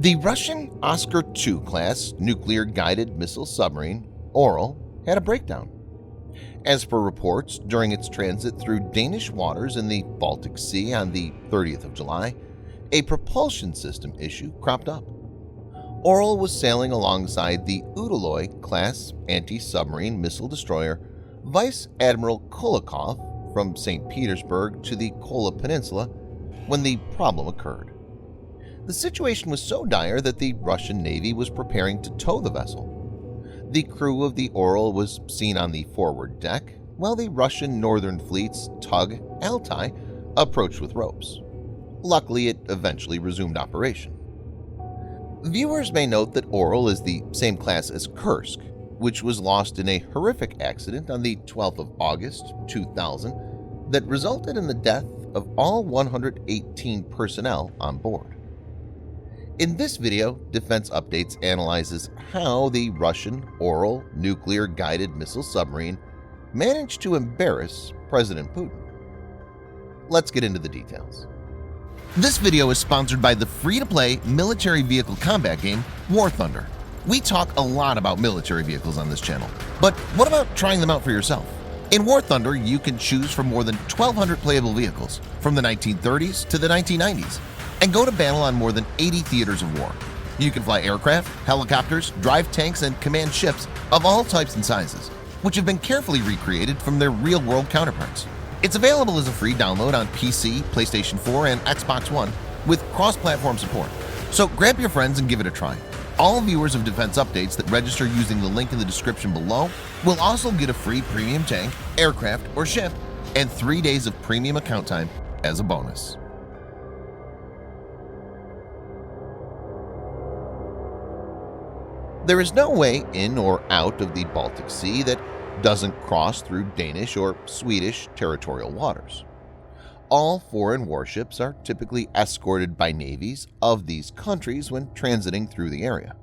The Russian Oscar II-class nuclear-guided missile submarine, Orel, had a breakdown. As per reports, during its transit through Danish waters in the Baltic Sea on the 30th of July, a propulsion system issue cropped up. Orel was sailing alongside the Udaloy-class anti-submarine missile destroyer Vice-Admiral Kulakov from St. Petersberg to the Kola Peninsula when the problem occurred. The situation was so dire that the Russian Navy was preparing to tow the vessel. The crew of the Orel was seen on the forward deck, while the Russian Northern Fleet's tug Altai approached with ropes. Luckily, it eventually resumed operation. Viewers may note that Orel is the same class as Kursk, which was lost in a horrific accident on the 12th of August 2000 that resulted in the death of all 118 personnel on board. In this video, Defense Updates analyzes how the Russian Orel nuclear-guided missile submarine managed to embarrass President Putin. Let's get into the details. This video is sponsored by the free-to-play military vehicle combat game War Thunder. We talk a lot about military vehicles on this channel, but what about trying them out for yourself? In War Thunder, you can choose from more than 1,200 playable vehicles from the 1930s to the 1990s and go to battle on more than 80 theaters of war. You can fly aircraft, helicopters, drive tanks, and command ships of all types and sizes, which have been carefully recreated from their real-world counterparts. It's available as a free download on PC, PlayStation 4, and Xbox One with cross-platform support. So grab your friends and give it a try. All viewers of Defense Updates that register using the link in the description below will also get a free premium tank, aircraft, or ship and 3 days of premium account time as a bonus. There is no way in or out of the Baltic Sea that doesn't cross through Danish or Swedish territorial waters. All foreign warships are typically escorted by navies of these countries when transiting through the area.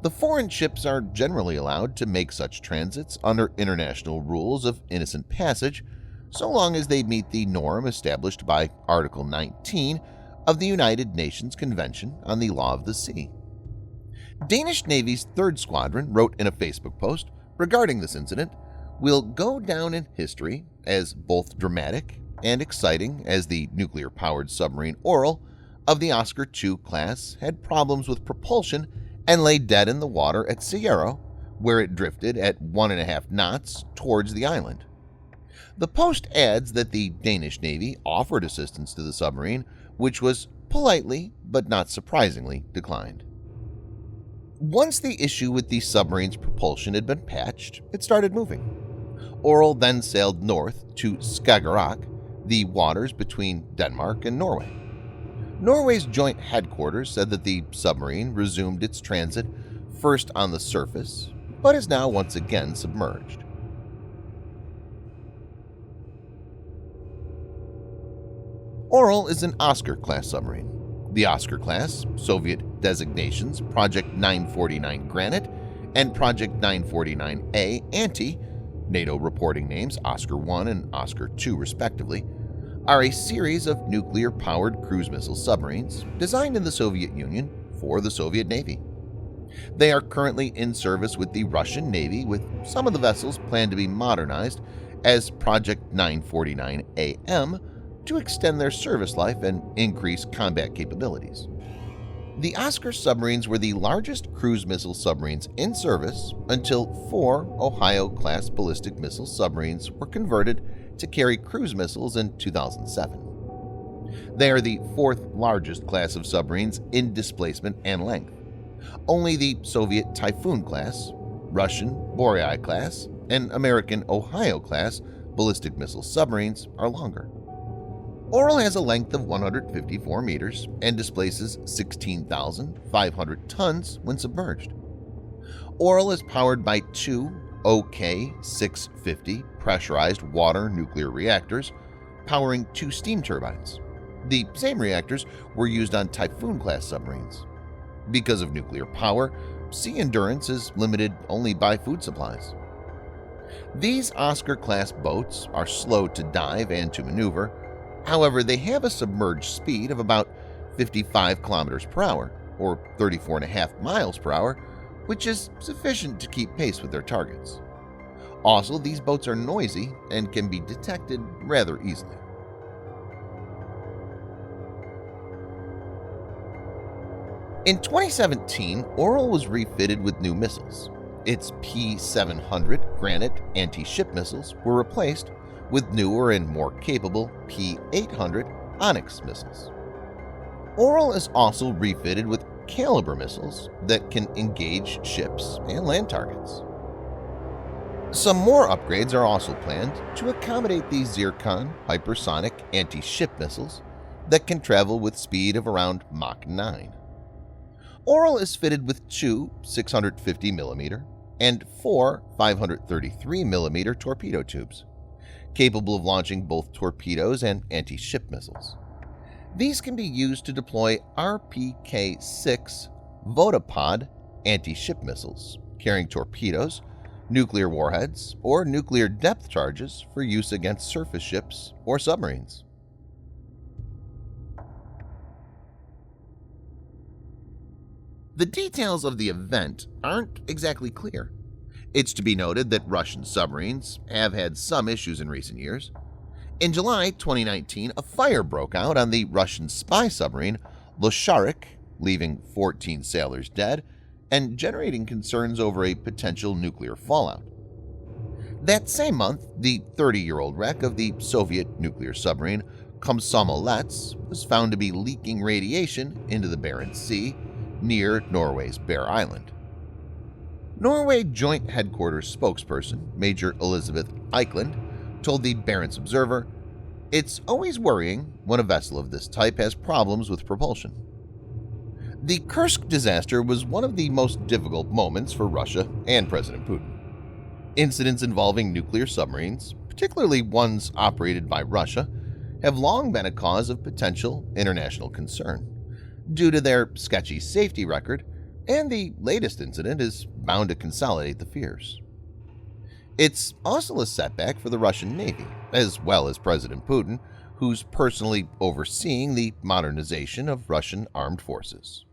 The foreign ships are generally allowed to make such transits under international rules of innocent passage so long as they meet the norm established by Article 19 of the United Nations Convention on the Law of the Sea. Danish Navy's 3rd Squadron wrote in a Facebook post regarding this incident, "Will go down in history as both dramatic and exciting as the nuclear-powered submarine Orel of the Oscar II class had problems with propulsion and lay dead in the water at Sierra, where it drifted at 1.5 knots towards the island." The post adds that the Danish Navy offered assistance to the submarine, which was politely but not surprisingly declined. Once the issue with the submarine's propulsion had been patched, it started moving. Orel then sailed north to Skagerrak, the waters between Denmark and Norway. Norway's joint headquarters said that the submarine resumed its transit first on the surface, but is now once again submerged. Orel is an Oscar-class submarine. The Oscar-class, Soviet designations Project 949 Granite and Project 949A Anti, NATO reporting names Oscar I and Oscar II respectively, are a series of nuclear-powered cruise missile submarines designed in the Soviet Union for the Soviet Navy. They are currently in service with the Russian Navy, with some of the vessels planned to be modernized as Project 949AM to extend their service life and increase combat capabilities. The Oscar submarines were the largest cruise missile submarines in service until 4 Ohio-class ballistic missile submarines were converted to carry cruise missiles in 2007. They are the 4th largest class of submarines in displacement and length. Only the Soviet Typhoon class, Russian Boreai class, and American Ohio class ballistic missile submarines are longer. Orel has a length of 154 meters and displaces 16,500 tons when submerged. Orel is powered by 2 OK-650 pressurized water nuclear reactors powering 2 steam turbines. The same reactors were used on Typhoon-class submarines. Because of nuclear power, sea endurance is limited only by food supplies. These Oscar-class boats are slow to dive and to maneuver. However, they have a submerged speed of about 55 kilometers per hour, or 34.5 miles per hour, which is sufficient to keep pace with their targets. Also, these boats are noisy and can be detected rather easily. In 2017, Orel was refitted with new missiles. Its P-700 Granite anti-ship missiles were replaced with newer and more capable P-800 Onyx missiles. Orel is also refitted with caliber missiles that can engage ships and land targets. Some more upgrades are also planned to accommodate these Zircon hypersonic anti-ship missiles that can travel with speed of around Mach 9. Orel is fitted with two 650mm and four 533mm torpedo tubes, capable of launching both torpedoes and anti-ship missiles. These can be used to deploy RPK-6 Vodopod anti-ship missiles, carrying torpedoes, nuclear warheads, or nuclear depth charges for use against surface ships or submarines. The details of the event aren't exactly clear. It's to be noted that Russian submarines have had some issues in recent years. In July 2019, a fire broke out on the Russian spy submarine Losharik, leaving 14 sailors dead and generating concerns over a potential nuclear fallout. That same month, the 30-year-old wreck of the Soviet nuclear submarine Komsomolets was found to be leaking radiation into the Barents Sea near Norway's Bear Island. Norway Joint Headquarters spokesperson Major Elizabeth Eikeland told the Barents Observer, "It's always worrying when a vessel of this type has problems with propulsion." The Kursk disaster was one of the most difficult moments for Russia and President Putin. Incidents involving nuclear submarines, particularly ones operated by Russia, have long been a cause of potential international concern due to their sketchy safety record, and the latest incident is bound to consolidate the fears. It's also a setback for the Russian Navy, as well as President Putin, who's personally overseeing the modernization of Russian armed forces.